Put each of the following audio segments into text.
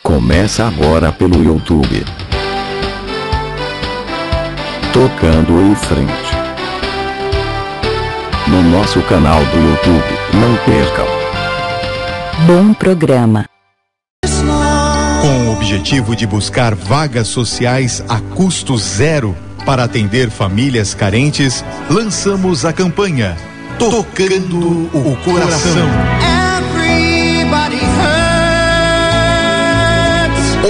Começa agora pelo YouTube. Tocando em frente. No nosso canal do YouTube, não percam. Bom programa. Com o objetivo de buscar vagas sociais a custo zero para atender famílias carentes, lançamos a campanha Tocando o Coração.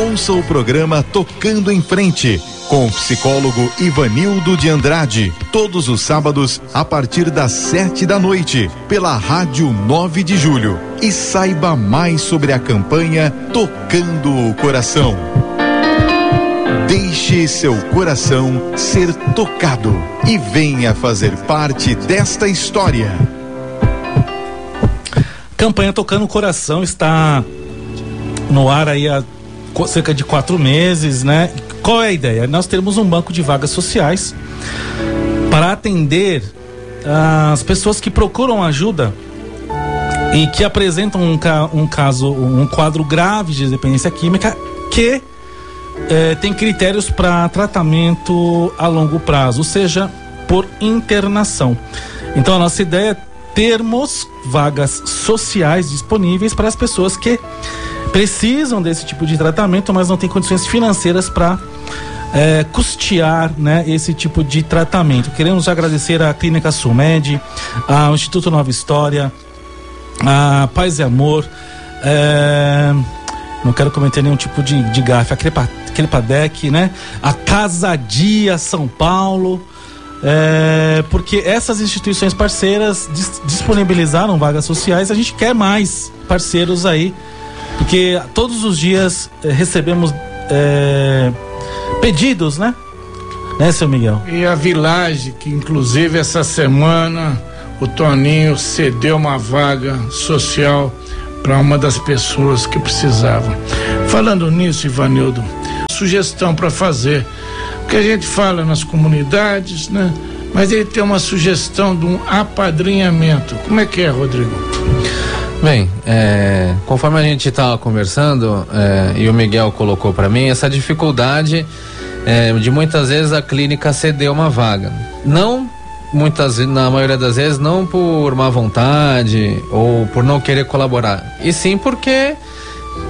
Ouça o programa Tocando em Frente, com o psicólogo Ivanildo de Andrade, todos os sábados, a partir das 7h, pela Rádio 9 de Julho. E saiba mais sobre a campanha Tocando o Coração. Deixe seu coração ser tocado e venha fazer parte desta história. Campanha Tocando o Coração está no ar aí há cerca de 4 meses, né? Qual é a ideia? Nós temos um banco de vagas sociais para atender as pessoas que procuram ajuda e que apresentam um quadro grave de dependência química que tem critérios para tratamento a longo prazo, ou seja, por internação. Então a nossa ideia é termos vagas sociais disponíveis para as pessoas que precisam desse tipo de tratamento, mas não têm condições financeiras para custear, né, esse tipo de tratamento. Queremos agradecer à Clínica Sulmed, ao Instituto Nova História, a Paz e Amor, não quero cometer nenhum tipo de gafe, a Crepadec, né, a Casa Dia São Paulo, porque essas instituições parceiras disponibilizaram vagas sociais. A gente quer mais parceiros aí, porque todos os dias recebemos pedidos, né, seu Miguel? E a Village, que inclusive essa semana o Toninho cedeu uma vaga social para uma das pessoas que precisavam. Falando nisso, Ivanildo, sugestão para fazer, porque a gente fala nas comunidades, né? Mas ele tem uma sugestão de um apadrinhamento. Como é que é, Rodrigo? Bem, conforme a gente estava conversando, e o Miguel colocou para mim, essa dificuldade de muitas vezes a clínica ceder uma vaga. Na maioria das vezes, não por má vontade ou por não querer colaborar, e sim porque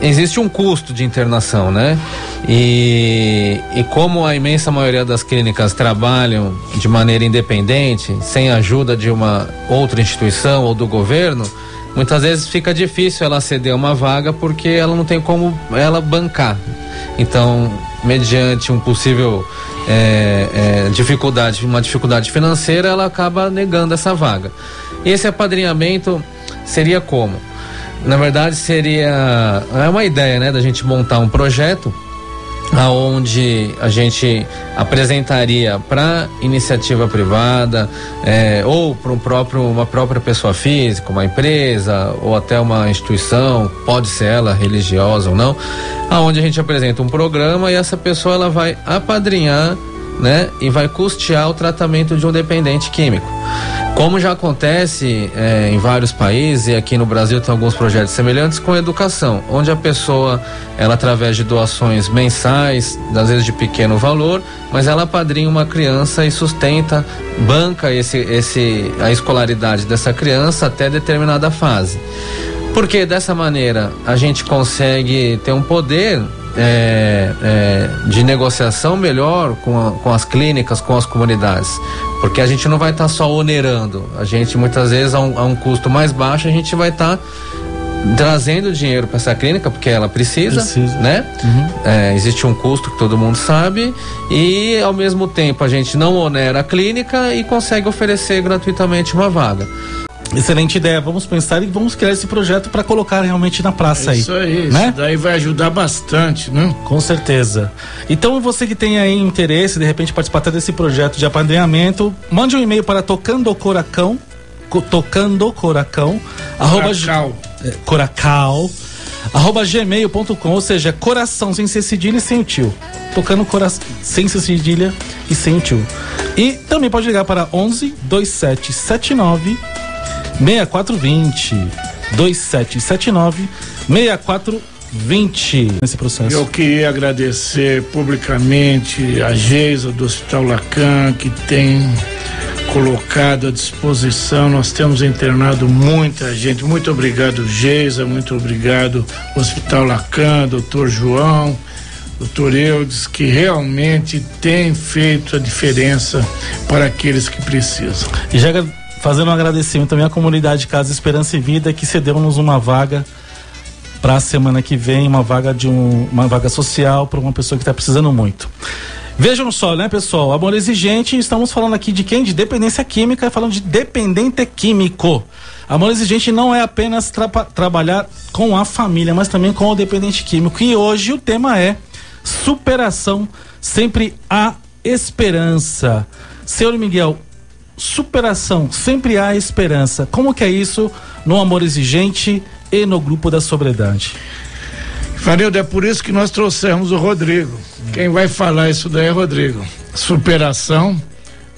existe um custo de internação, né? E como a imensa maioria das clínicas trabalham de maneira independente, sem a ajuda de uma outra instituição ou do governo, muitas vezes fica difícil ela ceder uma vaga porque ela não tem como ela bancar. Então, mediante um possível uma dificuldade financeira, ela acaba negando essa vaga. Esse apadrinhamento seria como? Na verdade, é uma ideia, né, da gente montar um projeto aonde a gente apresentaria para iniciativa privada, ou para uma própria pessoa física, uma empresa ou até uma instituição, pode ser ela religiosa ou não, aonde a gente apresenta um programa e essa pessoa ela vai apadrinhar, né, e vai custear o tratamento de um dependente químico. Como já acontece em vários países, e aqui no Brasil tem alguns projetos semelhantes com educação, onde a pessoa, ela através de doações mensais, às vezes de pequeno valor, mas ela apadrinha uma criança e sustenta, banca a escolaridade dessa criança até determinada fase. Porque dessa maneira a gente consegue ter um poder de negociação melhor com as clínicas, com as comunidades, porque a gente não vai estar só onerando, a gente muitas vezes a um custo mais baixo a gente vai estar trazendo dinheiro para essa clínica, porque ela precisa. Né? Uhum. Existe um custo que todo mundo sabe, e ao mesmo tempo a gente não onera a clínica e consegue oferecer gratuitamente uma vaga. Excelente ideia, vamos pensar e vamos criar esse projeto para colocar realmente na praça aí. Isso aí, né? Isso daí vai ajudar bastante, né? Com certeza. Então você que tem aí interesse, de repente participar até desse projeto de apadrinhamento, mande um e-mail para tocandocoracão, @gmail.com, ou seja, coração sem ser cedilha e sem o tio. Tocando coração sem ser cedilha e sem o tio. E também pode ligar para 11 2779 6420 2779 6420 20 nesse processo. Eu queria agradecer publicamente a Geisa do Hospital Lacan, que tem colocado à disposição. Nós temos internado muita gente. Muito obrigado, Geisa, muito obrigado Hospital Lacan, doutor João, doutor Eudes, que realmente tem feito a diferença para aqueles que precisam. E já fazendo um agradecimento também à comunidade Casa Esperança e Vida, que cedeu-nos uma vaga para a semana que vem, uma vaga social para uma pessoa que está precisando muito. Vejam só, né, pessoal? Amor Exigente, estamos falando aqui de quem? De dependência química, falando de dependente químico. Amor Exigente não é apenas trabalhar com a família, mas também com o dependente químico. E hoje o tema é superação, sempre há esperança. Senhor Miguel, superação, sempre há esperança. Como que é isso no Amor Exigente e no grupo da sobriedade? Farildo, é por isso que nós trouxemos o Rodrigo. Quem vai falar isso daí é Rodrigo. Superação,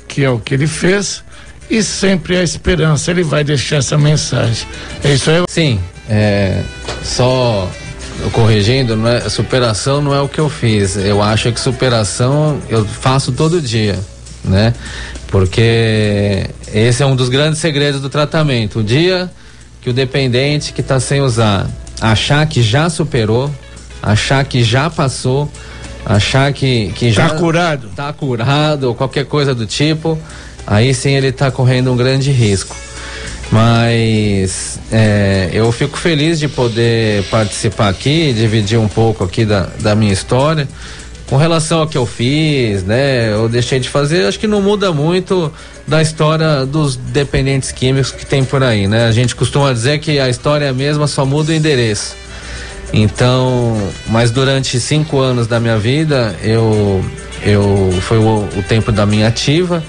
que é o que ele fez, e sempre a esperança. Ele vai deixar essa mensagem. É isso aí? Sim, só corrigindo, superação não é o que eu fiz. Eu acho que superação eu faço todo dia, né? Porque esse é um dos grandes segredos do tratamento. O dia que o dependente que está sem usar achar que já superou, achar que já passou, achar que já tá curado ou qualquer coisa do tipo, aí sim ele está correndo um grande risco. Mas eu fico feliz de poder participar aqui, dividir um pouco aqui da minha história. Com relação ao que eu fiz, né, eu deixei de fazer, acho que não muda muito da história dos dependentes químicos que tem por aí, né? A gente costuma dizer que a história é a mesma, só muda o endereço. Então, mas durante 5 anos da minha vida, foi o tempo da minha ativa,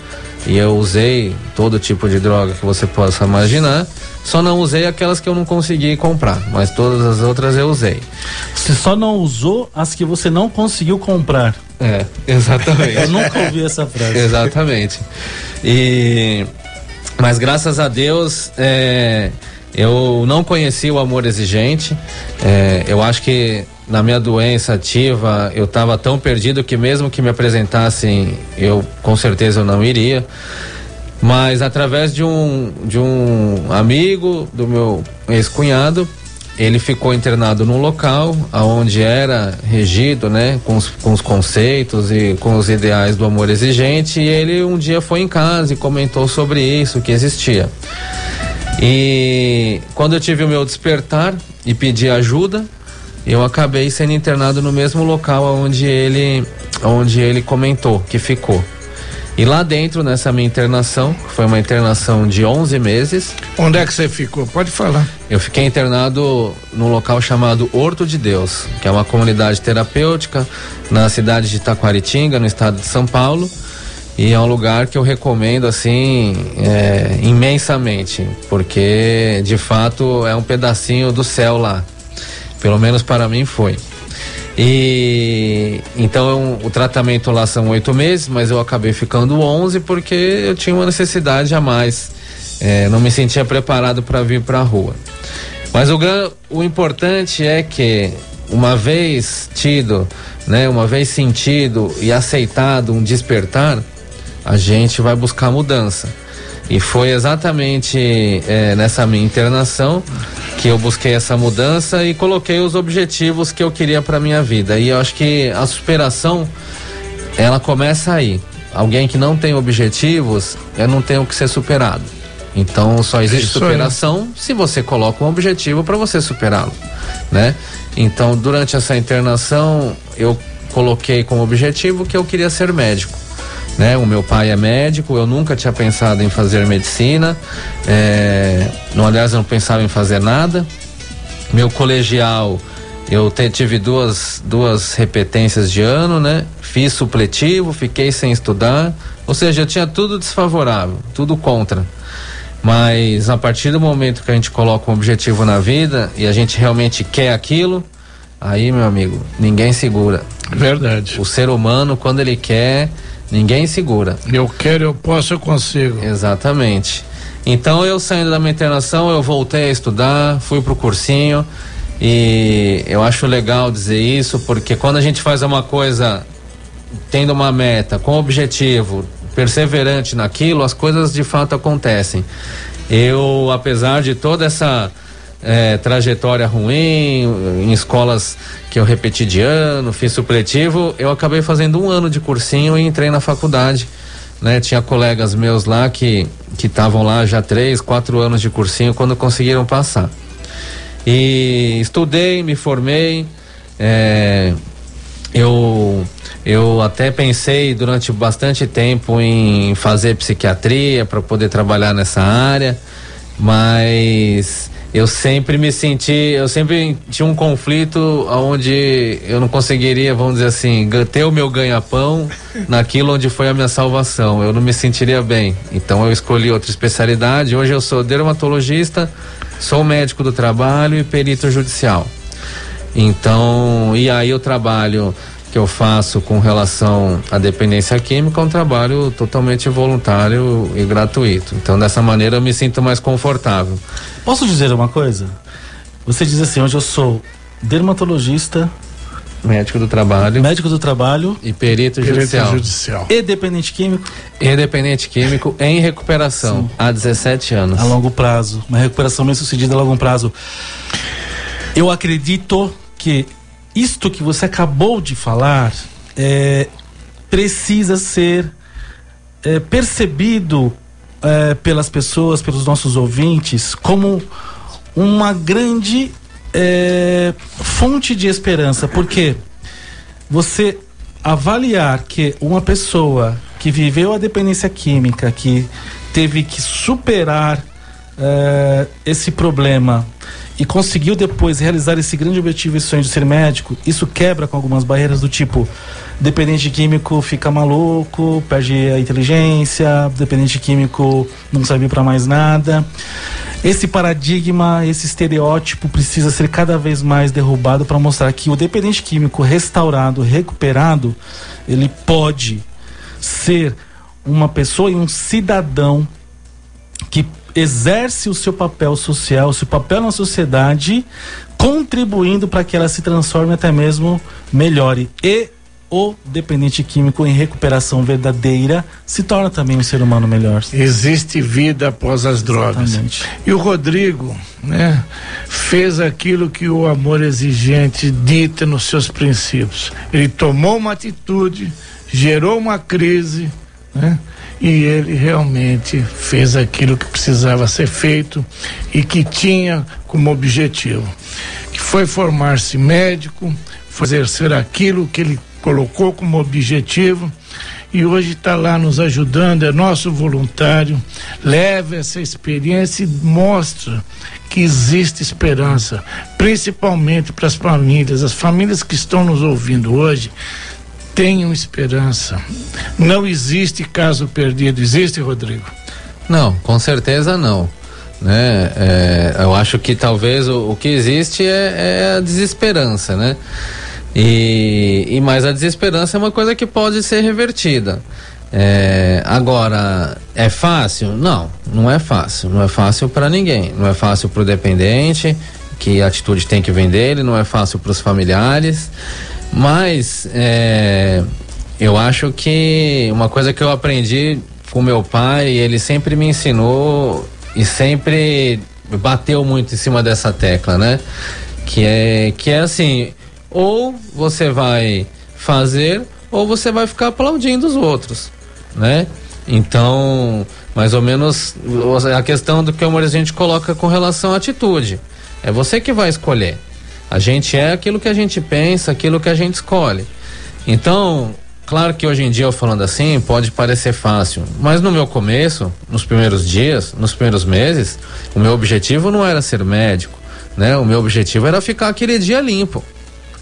e eu usei todo tipo de droga que você possa imaginar. Só não usei aquelas que eu não consegui comprar, mas todas as outras eu usei. Você só não usou as que você não conseguiu comprar? Exatamente. Eu nunca ouvi essa frase. Exatamente. Mas graças a Deus, eu não conheci o Amor Exigente. Eu acho que na minha doença ativa eu estava tão perdido que mesmo que me apresentassem, com certeza eu não iria. Mas através de um amigo do meu ex-cunhado, ele ficou internado num local onde era regido, né, com os conceitos e com os ideais do amor exigente, e ele um dia foi em casa e comentou sobre isso, que existia. E quando eu tive o meu despertar e pedi ajuda, eu acabei sendo internado no mesmo local onde ele comentou que ficou. E lá dentro, nessa minha internação, que foi uma internação de 11 meses. Onde é que você ficou? Pode falar. Eu fiquei internado num local chamado Horto de Deus, que é uma comunidade terapêutica na cidade de Taquaritinga, no estado de São Paulo. E é um lugar que eu recomendo, assim, imensamente, porque de fato é um pedacinho do céu lá. Pelo menos para mim foi. E então o tratamento lá são 8 meses, mas eu acabei ficando 11 porque eu tinha uma necessidade a mais, não me sentia preparado para vir para a rua. Mas o importante é que uma vez tido, né, uma vez sentido e aceitado um despertar, a gente vai buscar mudança. E foi exatamente nessa minha internação que eu busquei essa mudança e coloquei os objetivos que eu queria para minha vida. E eu acho que a superação, ela começa aí. Alguém que não tem objetivos, eu não tenho que ser superado. Então só existe superação se você coloca um objetivo para você superá-lo, né? Então durante essa internação eu coloquei como objetivo que eu queria ser médico. Né? O meu pai é médico, eu nunca tinha pensado em fazer medicina, aliás eu não pensava em fazer nada. Meu colegial, eu tive duas repetências de ano, né? Fiz supletivo, fiquei sem estudar, ou seja, eu tinha tudo desfavorável, tudo contra. Mas a partir do momento que a gente coloca um objetivo na vida e a gente realmente quer aquilo, aí, meu amigo, ninguém segura. Verdade. O ser humano, quando ele quer, ninguém segura. Eu quero, eu posso, eu consigo. Exatamente. Então eu saindo da minha internação, eu voltei a estudar, fui pro cursinho E eu acho legal dizer isso, porque quando a gente faz uma coisa tendo uma meta, com objetivo, perseverante naquilo, as coisas de fato acontecem. Eu, apesar de toda essa trajetória ruim, em escolas que eu repeti de ano, fiz supletivo, eu acabei fazendo 1 ano de cursinho e entrei na faculdade, né? Tinha colegas meus lá que estavam lá já 3, 4 anos de cursinho quando conseguiram passar. E estudei, me formei, eu até pensei durante bastante tempo em fazer psiquiatria para poder trabalhar nessa área, mas eu sempre tinha um conflito onde eu não conseguiria, vamos dizer assim, ter o meu ganha-pão naquilo onde foi a minha salvação. Eu não me sentiria bem. Então eu escolhi outra especialidade. Hoje eu sou dermatologista, sou médico do trabalho e perito judicial. Então, e aí o trabalho que eu faço com relação à dependência química é um trabalho totalmente voluntário e gratuito. Então, dessa maneira eu me sinto mais confortável. Posso dizer uma coisa? Você diz assim, hoje eu sou dermatologista, médico do trabalho e perito judicial. E dependente químico? E dependente químico em recuperação. Sim. Há 17 anos. A longo prazo, uma recuperação bem sucedida a longo prazo. Eu acredito que isto que você acabou de falar precisa ser percebido pelas pessoas, pelos nossos ouvintes, como uma grande fonte de esperança, porque você avaliar que uma pessoa que viveu a dependência química, que teve que superar esse problema e conseguiu depois realizar esse grande objetivo e sonho de ser médico, isso quebra com algumas barreiras do tipo: dependente químico fica maluco, perde a inteligência, dependente químico não serve para mais nada. Esse paradigma, esse estereótipo precisa ser cada vez mais derrubado para mostrar que o dependente químico restaurado, recuperado, ele pode ser uma pessoa e um cidadão que exerce o seu papel social, o seu papel na sociedade, contribuindo para que ela se transforme, até mesmo melhore. E o dependente químico em recuperação verdadeira se torna também um ser humano melhor. Existe vida após as drogas. Exatamente. E o Rodrigo, né, fez aquilo que o amor exigente dita nos seus princípios. Ele tomou uma atitude, gerou uma crise, né? E ele realmente fez aquilo que precisava ser feito e que tinha como objetivo, que foi formar-se médico, fazer ser aquilo que ele colocou como objetivo, e hoje está lá nos ajudando, é nosso voluntário, leva essa experiência e mostra que existe esperança, principalmente para as famílias que estão nos ouvindo hoje. Tenham esperança. Não existe caso perdido. Existe, Rodrigo? Não, com certeza não, né? Eu acho que talvez o que existe é a desesperança, né? Mas a desesperança é uma coisa que pode ser revertida. Agora, é fácil? Não é fácil. Não é fácil para ninguém. Não é fácil para o dependente, que a atitude tem que vem dele. Não é fácil para os familiares. Mas eu acho que uma coisa que eu aprendi com meu pai, ele sempre me ensinou e sempre bateu muito em cima dessa tecla, né? Que é assim, ou você vai fazer ou você vai ficar aplaudindo os outros, né? Então, mais ou menos a questão do que a gente coloca com relação à atitude, é você que vai escolher. A gente é aquilo que a gente pensa, aquilo que a gente escolhe. Então, claro que hoje em dia, eu falando assim, pode parecer fácil, mas no meu começo, nos primeiros dias, nos primeiros meses, o meu objetivo não era ser médico, né? O meu objetivo era ficar aquele dia limpo.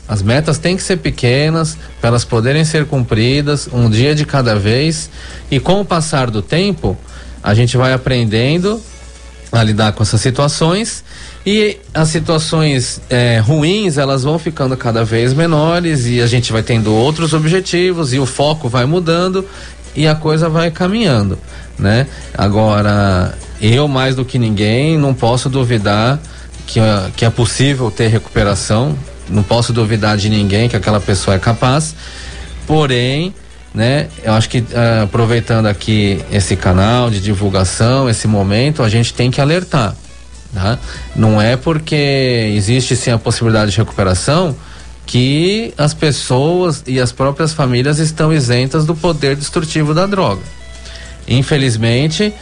As metas têm que ser pequenas, para elas poderem ser cumpridas, um dia de cada vez, e com o passar do tempo, a gente vai aprendendo a lidar com essas situações, e as situações ruins, elas vão ficando cada vez menores, e a gente vai tendo outros objetivos, e o foco vai mudando, e a coisa vai caminhando, né? Agora, eu mais do que ninguém não posso duvidar que é possível ter recuperação. Não posso duvidar de ninguém que aquela pessoa é capaz. Porém, né, eu acho que aproveitando aqui esse canal de divulgação, esse momento, a gente tem que alertar, tá? Não é porque existe sim a possibilidade de recuperação que as pessoas e as próprias famílias estão isentas do poder destrutivo da droga. Infelizmente,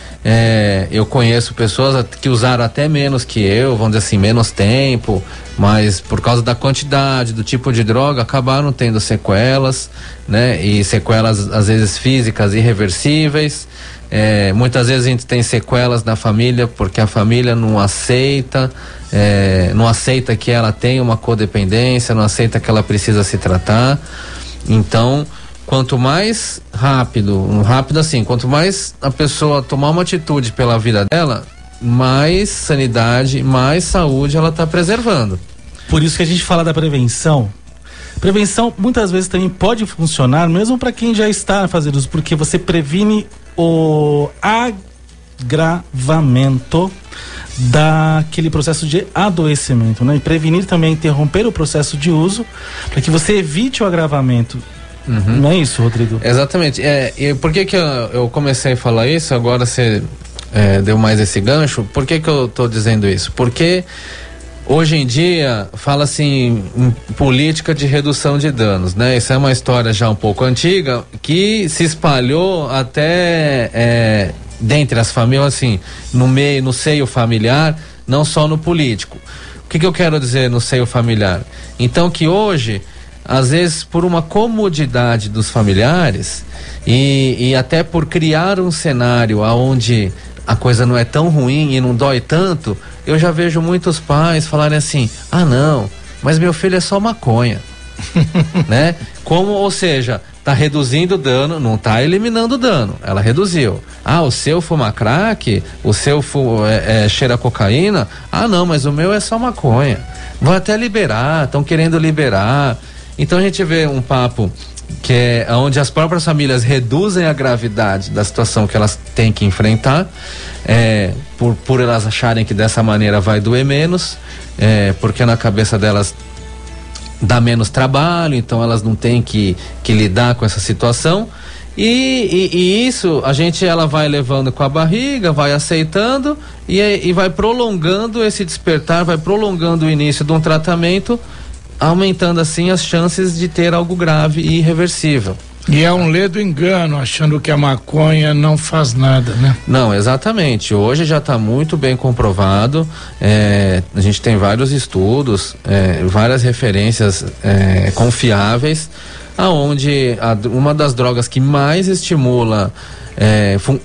eu conheço pessoas que usaram até menos que eu, vamos dizer assim, menos tempo, mas por causa da quantidade, do tipo de droga, acabaram tendo sequelas, né? E sequelas, às vezes, físicas irreversíveis. Muitas vezes a gente tem sequelas na família porque a família não aceita que ela tem uma codependência, não aceita que ela precisa se tratar. Então, quanto mais rápido assim, quanto mais a pessoa tomar uma atitude pela vida dela, mais sanidade, mais saúde ela está preservando. Por isso que a gente fala da prevenção. Prevenção muitas vezes também pode funcionar, mesmo para quem já está fazendo isso, porque você previne o agravamento daquele processo de adoecimento, né? E prevenir também interromper o processo de uso para que você evite o agravamento. Uhum. Não é isso, Rodrigo? Exatamente. E por que eu comecei a falar isso? Agora você deu mais esse gancho. Por que eu tô dizendo isso? Porque hoje em dia fala-se em política de redução de danos, né? Isso é uma história já um pouco antiga que se espalhou até dentre as famílias, assim, no seio familiar, não só no político. O que eu quero dizer no seio familiar? Então que hoje, às vezes, por uma comodidade dos familiares e até por criar um cenário onde a coisa não é tão ruim e não dói tanto, eu já vejo muitos pais falarem assim: ah, não, mas meu filho é só maconha. Né? Ou seja, tá reduzindo o dano, não tá eliminando o dano, ela reduziu. Ah, o seu fuma crack, o seu cheira cocaína, ah, não, mas o meu é só maconha. Vão até liberar, estão querendo liberar. Então a gente vê um papo que é onde as próprias famílias reduzem a gravidade da situação que elas têm que enfrentar, por elas acharem que dessa maneira vai doer menos, porque na cabeça delas dá menos trabalho, então elas não têm que lidar com essa situação. E isso ela vai levando com a barriga, vai aceitando e vai prolongando esse despertar, vai prolongando o início de um tratamento, aumentando assim as chances de ter algo grave e irreversível. E é um ledo engano, achando que a maconha não faz nada, né? Não, exatamente. Hoje já está muito bem comprovado. A gente tem vários estudos, várias referências confiáveis, aonde uma das drogas que mais estimula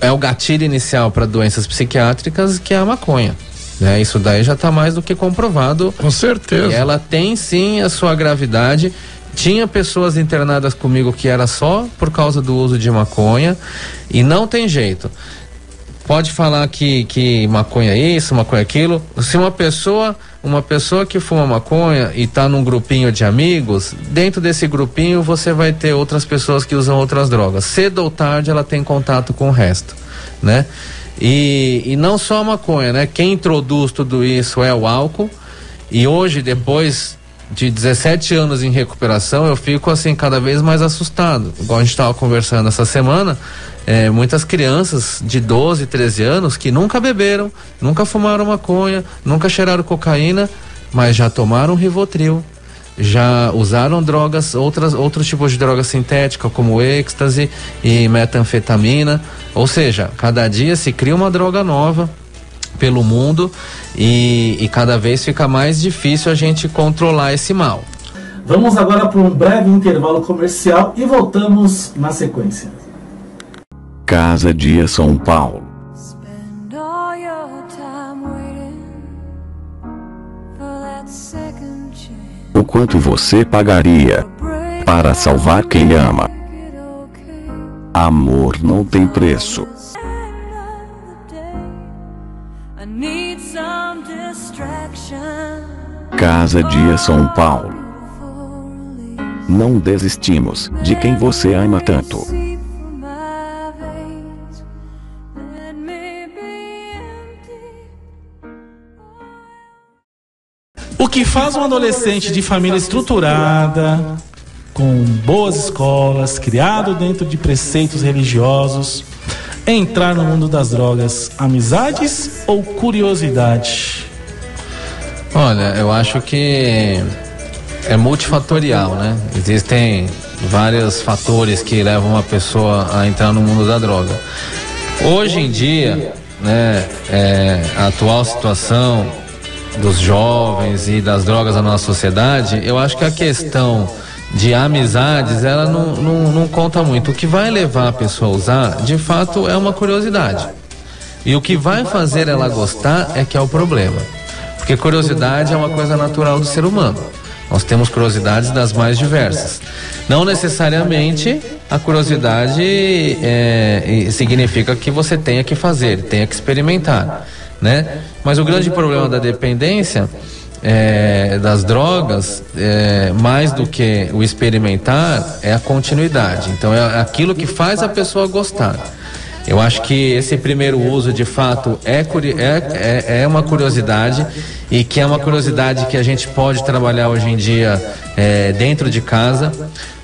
é o gatilho inicial para doenças psiquiátricas, que é a maconha. Isso daí já está mais do que comprovado. Com certeza. E ela tem sim a sua gravidade. Tinha pessoas internadas comigo que era só por causa do uso de maconha e não tem jeito. Pode falar que maconha é isso, maconha é aquilo. Se uma pessoa que fuma maconha e está num grupinho de amigos, dentro desse grupinho você vai ter outras pessoas que usam outras drogas. Cedo ou tarde ela tem contato com o resto, né? E não só a maconha, né? Quem introduz tudo isso é o álcool. E hoje, depois de 17 anos em recuperação, eu fico assim cada vez mais assustado. Igual a gente estava conversando essa semana, muitas crianças de 12, 13 anos que nunca beberam, nunca fumaram maconha, nunca cheiraram cocaína, mas já tomaram Rivotril, já usaram drogas, outros tipos de droga sintética, como êxtase e metanfetamina. Ou seja, cada dia se cria uma droga nova pelo mundo e cada vez fica mais difícil a gente controlar esse mal. Vamos agora para um breve intervalo comercial e voltamos na sequência. Casa Dia São Paulo. O quanto você pagaria para salvar quem ama? Amor não tem preço. Casa Dia São Paulo. Não desistimos de quem você ama tanto. que faz um adolescente de família estruturada, com boas escolas, criado dentro de preceitos religiosos, entrar no mundo das drogas? Amizades ou curiosidade? Olha, eu acho que é multifatorial, né? Existem vários fatores que levam uma pessoa a entrar no mundo da droga. Hoje em dia, né, a atual situação dos jovens e das drogas na nossa sociedade, eu acho que a questão de amizades, ela não conta muito. O que vai levar a pessoa a usar, de fato, é uma curiosidade. E o que vai fazer ela gostar é que é o problema. Porque curiosidade é uma coisa natural do ser humano. Nós temos curiosidades das mais diversas. Não necessariamente a curiosidade significa que você tenha que fazer, tenha que experimentar, né? Mas o grande problema da dependência, das drogas, mais do que o experimentar, é a continuidade. Então é aquilo que faz a pessoa gostar. Eu acho que esse primeiro uso, de fato, é uma curiosidade, e que é uma curiosidade que a gente pode trabalhar hoje em dia dentro de casa.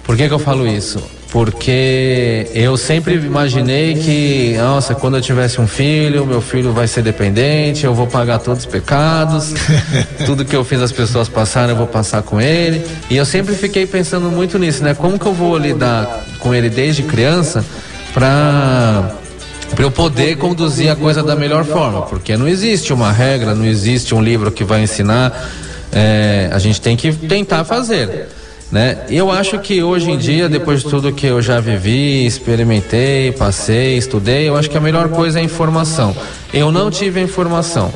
Por que eu falo isso? Porque eu sempre imaginei que, nossa, quando eu tivesse um filho, meu filho vai ser dependente, eu vou pagar todos os pecados, tudo que eu fiz as pessoas passarem, eu vou passar com ele. E eu sempre fiquei pensando muito nisso, né? Como que eu vou lidar com ele desde criança para eu poder conduzir a coisa da melhor forma? Porque não existe uma regra, não existe um livro que vai ensinar, a gente tem que tentar fazer, né? E eu acho que hoje em dia, depois de tudo que eu já vivi, experimentei, passei, estudei, eu acho que a melhor coisa é a informação. Eu não tive a informação.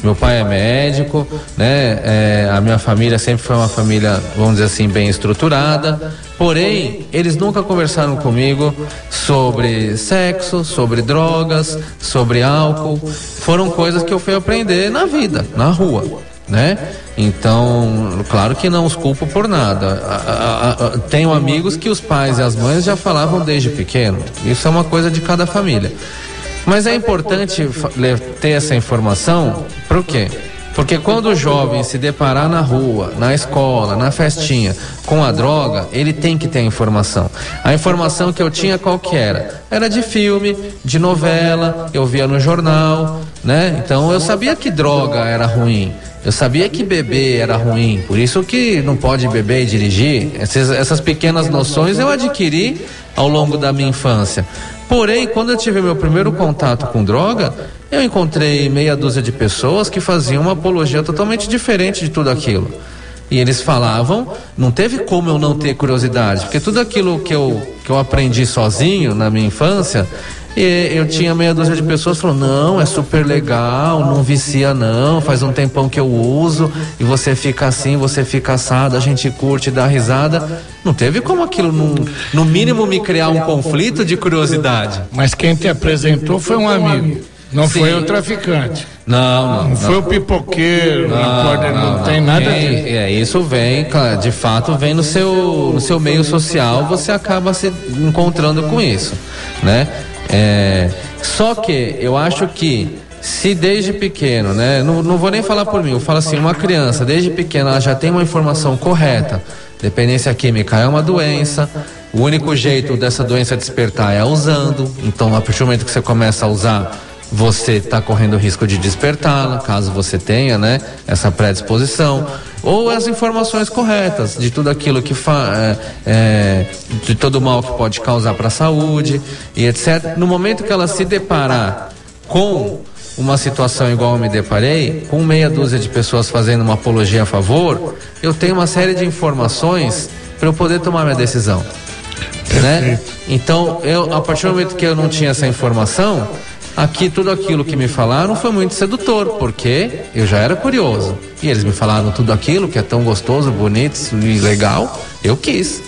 Meu pai é médico, né? A minha família sempre foi uma família, vamos dizer assim, bem estruturada. Porém, eles nunca conversaram comigo sobre sexo, sobre drogas, sobre álcool. Foram coisas que eu fui aprender na vida, na rua, né? Então, claro que não os culpo por nada. Tenho amigos que os pais e as mães já falavam desde pequeno. Isso é uma coisa de cada família. Mas é importante ter essa informação. Por quê? Porque quando o jovem se deparar na rua, na escola, na festinha, com a droga, ele tem que ter a informação. A informação que eu tinha, qual que era? Era de filme, de novela, eu via no jornal, né? Então eu sabia que droga era ruim, eu sabia que beber era ruim, por isso que não pode beber e dirigir. Essas pequenas noções eu adquiri ao longo da minha infância. Porém, quando eu tive meu primeiro contato com droga, eu encontrei meia dúzia de pessoas que faziam uma apologia totalmente diferente de tudo aquilo. E eles falavam, não teve como eu não ter curiosidade, porque tudo aquilo que eu aprendi sozinho na minha infância, eu tinha meia dúzia de pessoas falando, não, é super legal, não vicia não, faz um tempão que eu uso, e você fica assim, você fica assado, a gente curte, dá risada. Não teve como aquilo, no mínimo, me criar um conflito de curiosidade. Mas quem te apresentou foi um amigo, não Sim. foi o traficante. Não foi o pipoqueiro, não tem nada disso. Isso vem, claro, de fato vem no seu meio social, você acaba se encontrando com isso, né? Só que eu acho que se desde pequeno, né? Não vou nem falar por mim, eu falo assim, uma criança desde pequena ela já tem uma informação correta. Dependência química é uma doença. O único jeito dessa doença despertar é usando. Então, a partir do momento que você começa a usar, você está correndo o risco de despertá-la, caso você tenha, né, essa predisposição. Ou as informações corretas de tudo aquilo que de todo o mal que pode causar para a saúde e etc. No momento que ela se deparar com uma situação igual eu me deparei, com meia dúzia de pessoas fazendo uma apologia a favor, eu tenho uma série de informações para eu poder tomar minha decisão, né? Então, a partir do momento que eu não tinha essa informação, tudo aquilo que me falaram foi muito sedutor, porque eu já era curioso. E eles me falaram tudo aquilo que é tão gostoso, bonito e legal, eu quis.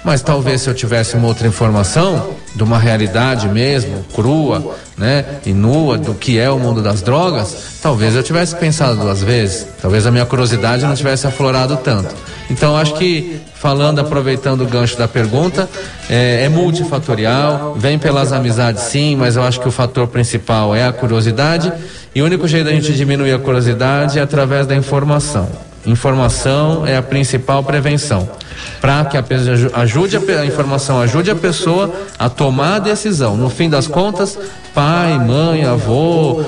Mas talvez se eu tivesse uma outra informação, de uma realidade mesmo, crua, né, e nua, do que é o mundo das drogas, talvez eu tivesse pensado duas vezes, talvez a minha curiosidade não tivesse aflorado tanto. Então acho que, aproveitando o gancho da pergunta, é multifatorial, vem pelas amizades sim, mas eu acho que o fator principal é a curiosidade, e o único jeito da gente diminuir a curiosidade é através da informação. Informação é a principal prevenção, para que a informação ajude a pessoa a tomar a decisão. No fim das contas, pai, mãe, avô,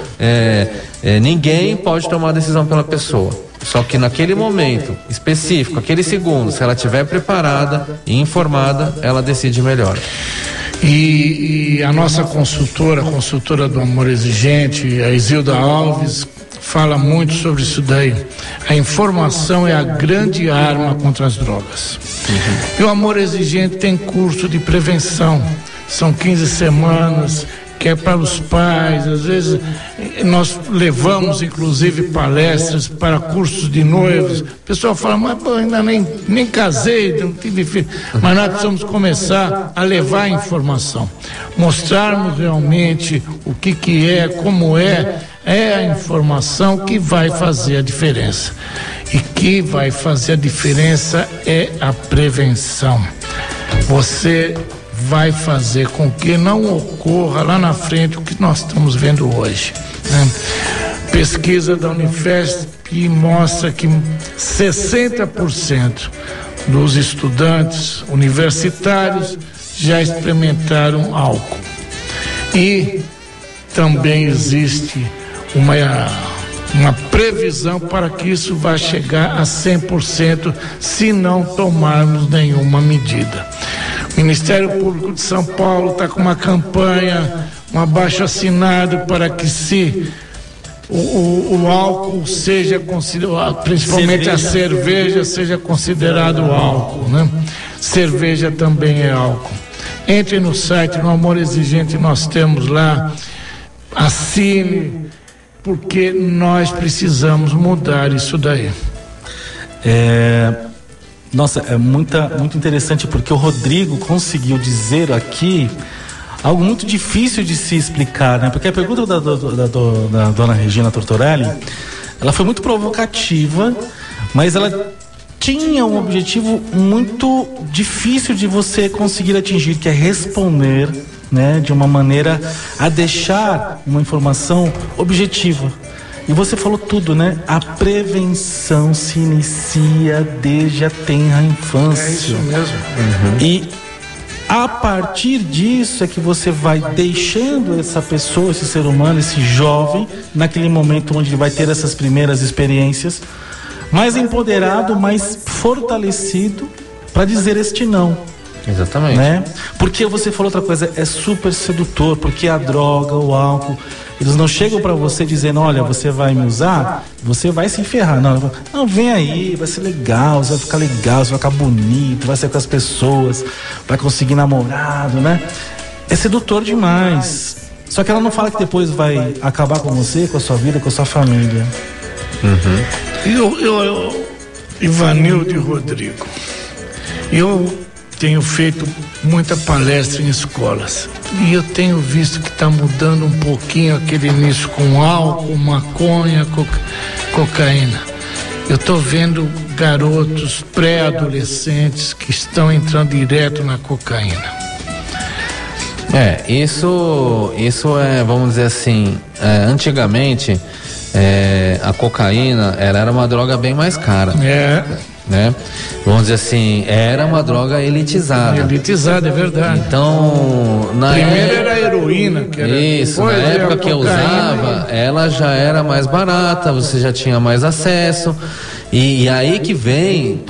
ninguém pode tomar a decisão pela pessoa. Só que naquele momento específico, aquele segundo, se ela estiver preparada e informada, ela decide melhor. E a nossa consultora, a consultora do Amor Exigente, a Isilda Alves, fala muito sobre isso daí. A informação é a grande arma contra as drogas. E o Amor Exigente tem curso de prevenção. São 15 semanas, que é para os pais. Às vezes nós levamos inclusive palestras para cursos de noivos. O pessoal fala, mas pô, ainda nem casei, não tive filho. Mas nós precisamos começar a levar a informação, mostrarmos realmente o que é, como é a informação que vai fazer a diferença. E que vai fazer a diferença é a prevenção. Você vai fazer com que não ocorra lá na frente o que nós estamos vendo hoje, né? Pesquisa da Unifesp mostra que 60% dos estudantes universitários já experimentaram álcool. E também existe uma previsão para que isso vá chegar a 100% se não tomarmos nenhuma medida. O Ministério Público de São Paulo está com uma campanha, um abaixo-assinado para que o álcool seja considerado, principalmente a cerveja seja considerado álcool, né? Cerveja também é álcool. Entre no site, no Amor Exigente, nós temos lá, assine, porque nós precisamos mudar isso daí. Nossa, é muito interessante, porque o Rodrigo conseguiu dizer aqui algo muito difícil de se explicar, né? Porque a pergunta da dona Regina Tortorelli, ela foi muito provocativa, mas ela tinha um objetivo muito difícil de você conseguir atingir, que é responder, né, de uma maneira a deixar uma informação objetiva. E você falou tudo, né? A prevenção se inicia desde a tenra infância. É isso mesmo. E a partir disso é que você vai deixando essa pessoa, esse ser humano, esse jovem, naquele momento onde ele vai ter essas primeiras experiências, mais empoderado, mais fortalecido para dizer este não. Exatamente. Né? Porque você falou outra coisa, é super sedutor, porque a droga, o álcool, eles não chegam para você dizendo, olha, você vai me usar, você vai se ferrar. Não, vem aí, vai ser legal, você vai ficar legal, você vai ficar bonito, vai ser com as pessoas, vai conseguir namorado, né? É sedutor demais. Só que ela não fala que depois vai acabar com você, com a sua vida, com a sua família. Ivanildo e Rodrigo, eu tenho feito muita palestra em escolas e eu tenho visto que está mudando um pouquinho aquele início com álcool, maconha, cocaína. Eu estou vendo garotos pré-adolescentes que estão entrando direto na cocaína. Isso é, vamos dizer assim, antigamente a cocaína ela era uma droga bem mais cara. Né? Vamos dizer assim, era uma droga elitizada. Elitizada, é verdade. Então, primeiro era a heroína, que era. Isso, na época que eu usava, ela já era mais barata, você já tinha mais acesso. E aí que vem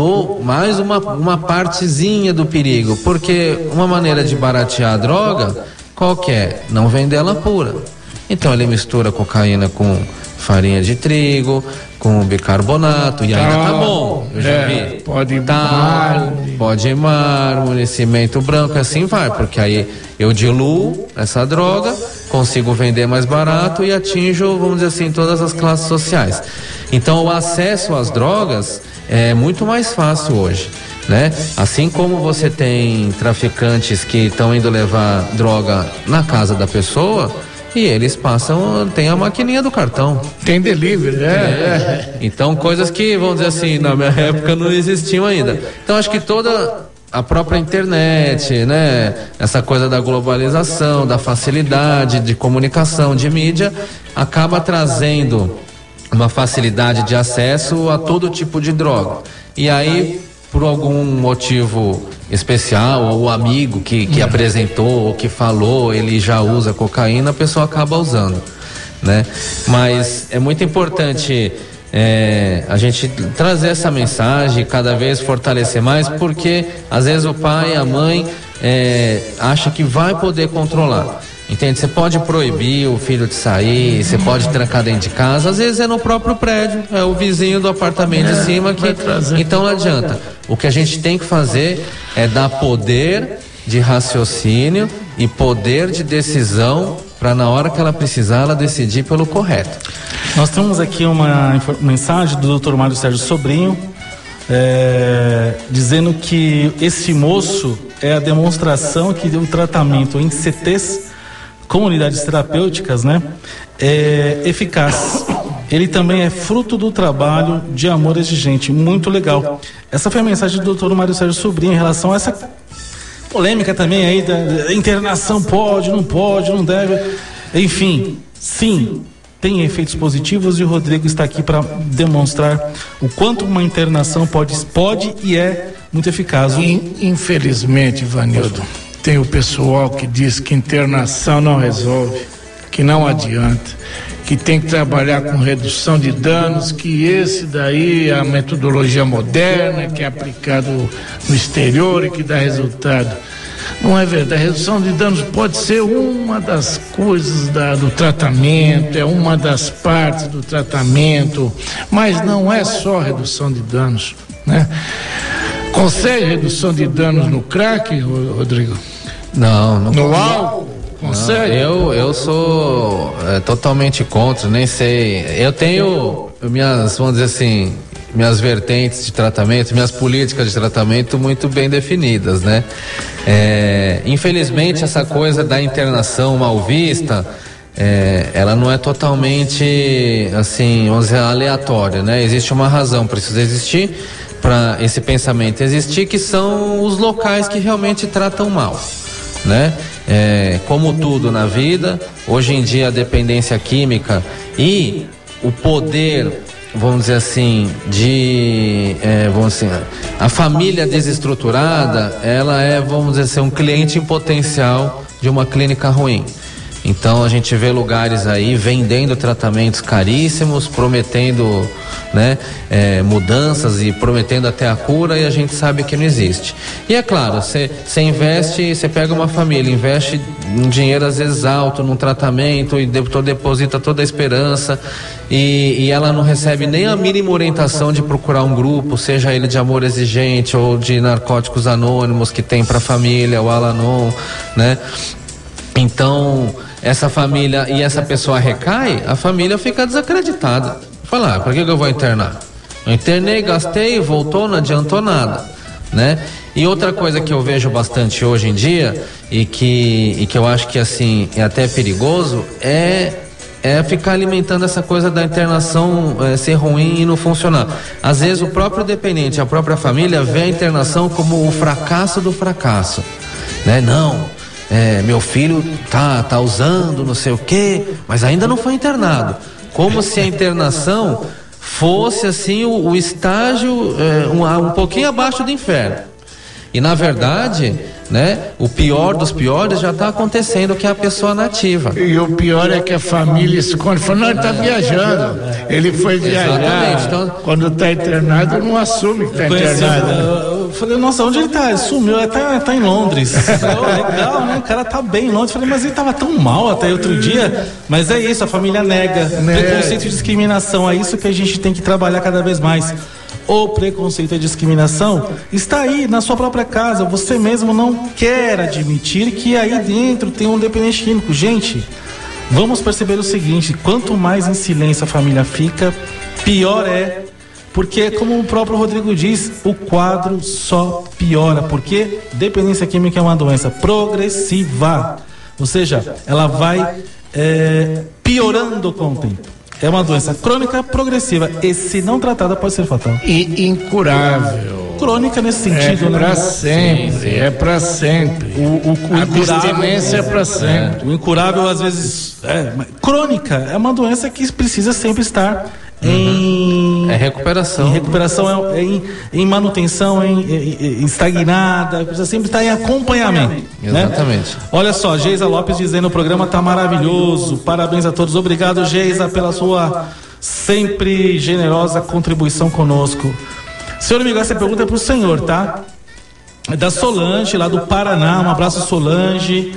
mais uma partezinha do perigo, porque uma maneira de baratear a droga, qual que é? Não vender ela pura. Então ele mistura cocaína com farinha de trigo, com bicarbonato, e ainda tá bom. Eu já vi. Pode mármore, cimento branco, assim vai, porque aí eu diluo essa droga, consigo vender mais barato e atinjo, vamos dizer assim, todas as classes sociais. Então o acesso às drogas é muito mais fácil hoje, né? Assim como você tem traficantes que estão indo levar droga na casa da pessoa, e eles tem a maquininha do cartão. Tem delivery, Então, coisas que, vamos dizer assim, na minha época não existiam ainda. Então, acho que toda a própria internet, né? Essa coisa da globalização, da facilidade de comunicação, de mídia, acaba trazendo uma facilidade de acesso a todo tipo de droga. E aí, por algum motivo especial, ou o amigo que apresentou, ou que falou, ele já usa cocaína, a pessoa acaba usando, né? Mas é muito importante a gente trazer essa mensagem, cada vez fortalecer mais, porque às vezes o pai, a mãe acha que vai poder controlar. Entende? Você pode proibir o filho de sair, você pode trancar dentro de casa, às vezes é no próprio prédio, é o vizinho do apartamento de cima que... Então não adianta. O que a gente tem que fazer é dar poder de raciocínio e poder de decisão para na hora que ela precisar, ela decidir pelo correto. Nós temos aqui uma mensagem do Dr. Mário Sérgio Sobrinho, dizendo que esse moço é a demonstração que o tratamento em CTs, comunidades terapêuticas, né, é eficaz. Ele também é fruto do trabalho de amor exigente. Muito legal. Essa foi a mensagem do Dr. Mário Sérgio Sobrinho em relação a essa polêmica também aí da internação. Pode, não deve. Enfim, sim, tem efeitos positivos e o Rodrigo está aqui para demonstrar o quanto uma internação pode e é muito eficaz. Infelizmente, Ivanildo, tem o pessoal que diz que internação não resolve, que não adianta, que tem que trabalhar com redução de danos, que esse daí é a metodologia moderna que é aplicado no exterior e que dá resultado. Não é verdade. A redução de danos pode ser uma das coisas do tratamento, é uma das partes do tratamento, mas não é só redução de danos, né? Consegue redução de danos no crack, Rodrigo? Não. No álcool? Consegue? Não, eu sou totalmente contra, nem sei. Eu tenho minhas, vamos dizer assim, minhas vertentes de tratamento, minhas políticas de tratamento muito bem definidas, né? Infelizmente, essa coisa da internação mal vista, ela não é totalmente, assim, vamos dizer, aleatória, né? Existe uma razão, precisa existir para esse pensamento existir, que são os locais que realmente tratam mal, né? Como tudo na vida, hoje em dia a dependência química e o poder, vamos dizer assim, a família desestruturada, ela é, vamos dizer assim, um cliente em potencial de uma clínica ruim. Então a gente vê lugares aí vendendo tratamentos caríssimos, prometendo, né, mudanças e prometendo até a cura, e a gente sabe que não existe. E é claro, você investe, você pega uma família, investe um dinheiro às vezes alto num tratamento e deposita toda a esperança e ela não recebe nem a mínima orientação de procurar um grupo, seja ele de amor exigente ou de narcóticos anônimos que tem para a família, o Al-Anon, né? Então, essa família e essa pessoa recai, a família fica desacreditada. Fala, por que eu vou internar? Eu internei, gastei, voltou, não adiantou nada, né? E outra coisa que eu vejo bastante hoje em dia e que eu acho que assim é até perigoso é ficar alimentando essa coisa da internação ser ruim e não funcionar. Às vezes o próprio dependente, a própria família vê a internação como o fracasso do fracasso, né? Não. Meu filho tá usando não sei o quê, mas ainda não foi internado. Como se a internação fosse assim o estágio um pouquinho abaixo do inferno. E na verdade, né, o pior dos piores já está acontecendo, que é a pessoa nativa. E o pior é que a família esconde, fala, não, ele está viajando, ele foi viajar. Então, quando está internado, não assume que está internado. Eu falei, nossa, onde ele está? Ele sumiu, ele tá em Londres. Legal, né? O cara tá bem em Londres. Eu falei, mas ele estava tão mal até outro dia. Mas é isso, a família nega. Preconceito e discriminação, é isso que a gente tem que trabalhar cada vez mais. O preconceito e discriminação está aí na sua própria casa. Você mesmo não quer admitir que aí dentro tem um dependente químico. Gente, vamos perceber o seguinte: quanto mais em silêncio a família fica, pior é. Porque, como o próprio Rodrigo diz, o quadro só piora. Porque dependência química é uma doença progressiva. Ou seja, ela vai piorando com o tempo. É uma doença crônica progressiva e, se não tratada, pode ser fatal. E incurável. Crônica nesse sentido, né? Pra sempre, é pra sempre. A abstinência é pra sempre. O incurável, às vezes, crônica. É uma doença que precisa sempre estar recuperação. Em recuperação, em manutenção, em estagnada, precisa sempre estar em acompanhamento. Exatamente. Né? Olha só, Geisa Lopes dizendo: o programa está maravilhoso. Parabéns a todos. Obrigado, Geisa, pela sua sempre generosa contribuição conosco. Senhor amigo, essa pergunta é para o senhor, tá? É da Solange, lá do Paraná. Um abraço, Solange.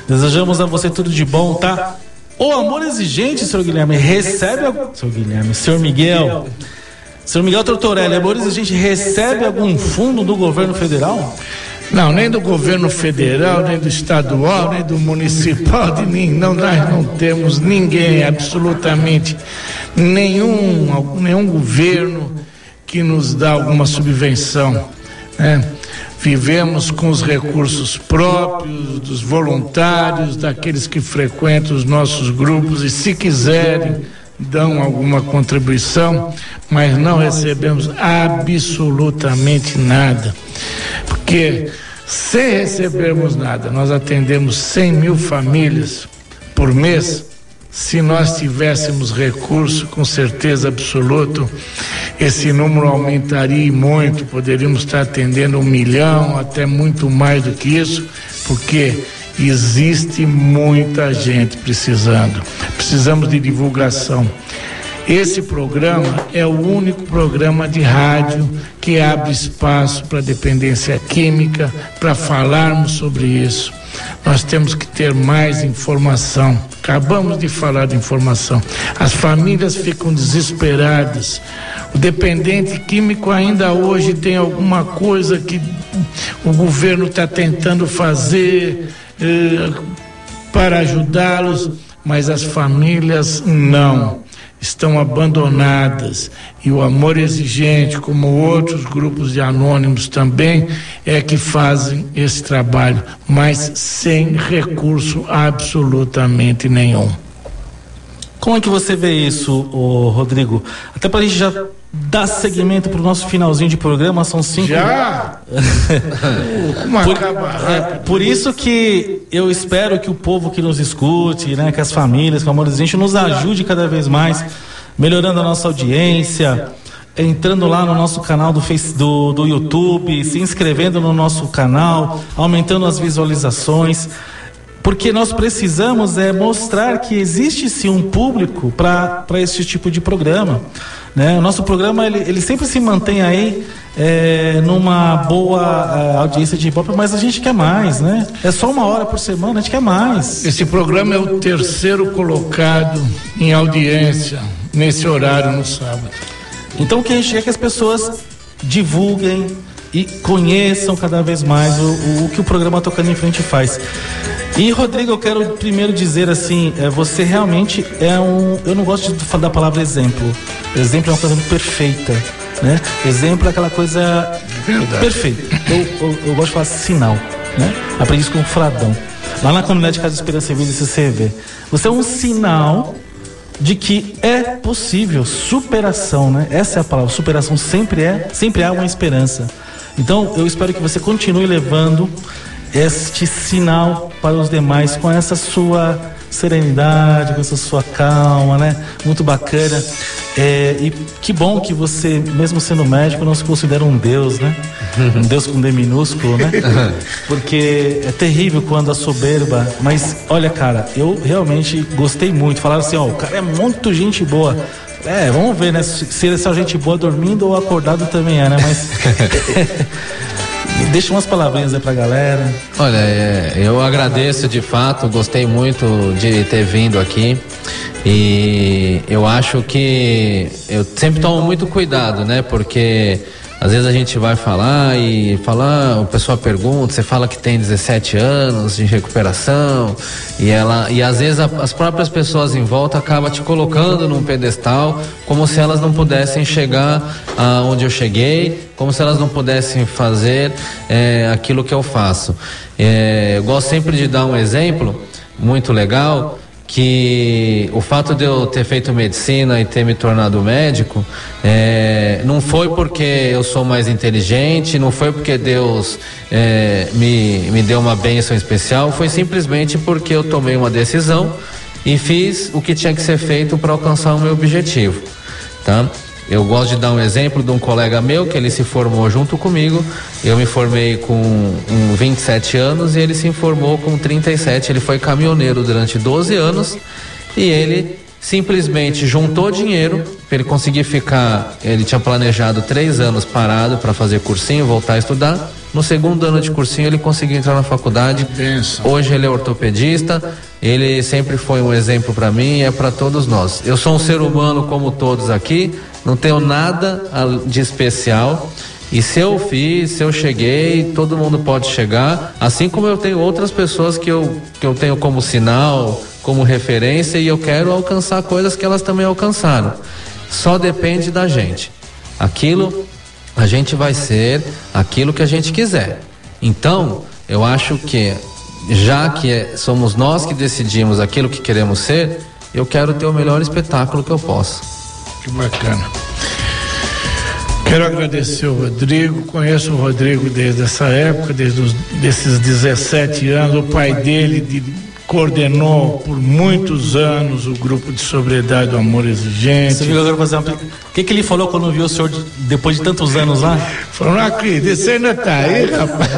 Desejamos a você tudo de bom, tá? O amor exigente, senhor Guilherme, senhor Miguel Tortorelli, amor exigente recebe algum fundo do governo federal? Não, nem do governo federal, nem do estadual, nem do municipal, nós não temos ninguém, absolutamente nenhum governo que nos dá alguma subvenção, né? Vivemos com os recursos próprios dos voluntários, daqueles que frequentam os nossos grupos e, se quiserem, dão alguma contribuição, mas não recebemos absolutamente nada. Porque, sem recebermos nada, nós atendemos 100 mil famílias por mês. Se nós tivéssemos recurso, com certeza absoluta, esse número aumentaria e muito. Poderíamos estar atendendo 1 milhão, até muito mais do que isso, porque existe muita gente precisando. Precisamos de divulgação. Esse programa é o único programa de rádio que abre espaço para dependência química, para falarmos sobre isso. Nós temos que ter mais informação. Acabamos de falar de informação. As famílias ficam desesperadas. O dependente químico ainda hoje tem alguma coisa que o governo está tentando fazer para ajudá-los, mas as famílias não. Estão abandonadas, e o Amor Exigente, como outros grupos de anônimos também, é que fazem esse trabalho, mas sem recurso absolutamente nenhum. Como é que você vê isso, Rodrigo? Até para a gente já dar seguimento para o nosso finalzinho de programa, são 5... Já? Por isso que eu espero que o povo que nos escute, né, que as famílias, que o Amor Exigente nos ajude cada vez mais, melhorando a nossa audiência, entrando lá no nosso canal do YouTube, se inscrevendo no nosso canal, aumentando as visualizações. Porque nós precisamos mostrar que existe sim um público para esse tipo de programa, né? O nosso programa ele sempre se mantém aí numa boa audiência de Ibope, mas a gente quer mais, né? É só 1 hora por semana, a gente quer mais. Esse programa é o 3º colocado em audiência nesse horário no sábado. Então o que a gente quer é que as pessoas divulguem e conheçam cada vez mais o que o programa Tocando em Frente faz. E, Rodrigo, eu quero primeiro dizer assim, você realmente eu não gosto de falar da palavra exemplo. Exemplo é uma coisa muito perfeita, né? Exemplo é aquela coisa perfeita. Eu gosto de falar sinal, né? Aprendi isso com o Fradão, lá na comunidade de Casa de Esperança e Vida CCV. Você é um sinal de que é possível superação, né? Essa é a palavra, superação sempre há uma esperança. Então, eu espero que você continue levando este sinal para os demais com essa sua serenidade, com essa sua calma, né? Muito bacana. E que bom que você, mesmo sendo médico, não se considera um Deus, né? Um Deus com D minúsculo, né? Porque é terrível quando a soberba... Mas, olha, cara, eu realmente gostei muito. Falaram assim, o cara é muito gente boa. Vamos ver, né? Se ele é só gente boa dormindo ou acordado também é, né? Mas... Deixa umas palavrinhas aí pra galera. Olha, eu agradeço de fato, gostei muito de ter vindo aqui. E eu acho que eu sempre tomo muito cuidado, né? Porque às vezes a gente vai falar e o pessoal pergunta, você fala que tem 17 anos de recuperação e às vezes as próprias pessoas em volta acabam te colocando num pedestal como se elas não pudessem chegar aonde eu cheguei, como se elas não pudessem fazer aquilo que eu faço. Eu gosto sempre de dar um exemplo muito legal, que o fato de eu ter feito medicina e ter me tornado médico não foi porque eu sou mais inteligente, não foi porque Deus me deu uma bênção especial, foi simplesmente porque eu tomei uma decisão e fiz o que tinha que ser feito para alcançar o meu objetivo. tá? Eu gosto de dar um exemplo de um colega meu que ele se formou junto comigo. Eu me formei com 27 anos e ele se formou com 37. Ele foi caminhoneiro durante 12 anos e ele simplesmente juntou dinheiro para ele conseguir ficar. Ele tinha planejado 3 anos parado para fazer cursinho, voltar a estudar. No segundo ano de cursinho ele conseguiu entrar na faculdade. Hoje ele é ortopedista. Ele sempre foi um exemplo para mim e é para todos nós. Eu sou um ser humano como todos aqui, não tenho nada de especial. E se eu cheguei, todo mundo pode chegar, assim como eu tenho outras pessoas que eu tenho como sinal, como referência, e eu quero alcançar coisas que elas também alcançaram. Só depende da gente. A gente vai ser aquilo que a gente quiser. Então, eu acho que, já que somos nós que decidimos aquilo que queremos ser, eu quero ter o melhor espetáculo que eu posso. Que bacana. Quero agradecer o Rodrigo, conheço o Rodrigo desde essa época, desses 17 anos. O pai dele coordenou por muitos anos o grupo de sobriedade do Amor Exigente. Você viu agora, por exemplo, o que ele falou quando viu o senhor depois de tantos anos lá? Falou, não acredito, você ainda tá aí, rapaz.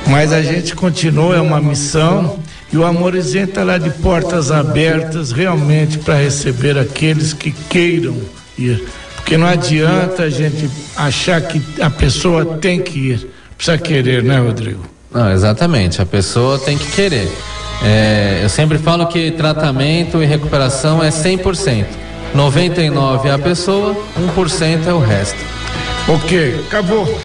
Mas a gente continua, é uma missão, e o Amor Exigente está lá de portas abertas realmente para receber aqueles que queiram ir, porque não adianta a gente achar que a pessoa tem que ir, precisa querer, né, Rodrigo? Não, exatamente, a pessoa tem que querer. Eu sempre falo que tratamento e recuperação é 100%, 99% é a pessoa, 1% é o resto. Ok, acabou.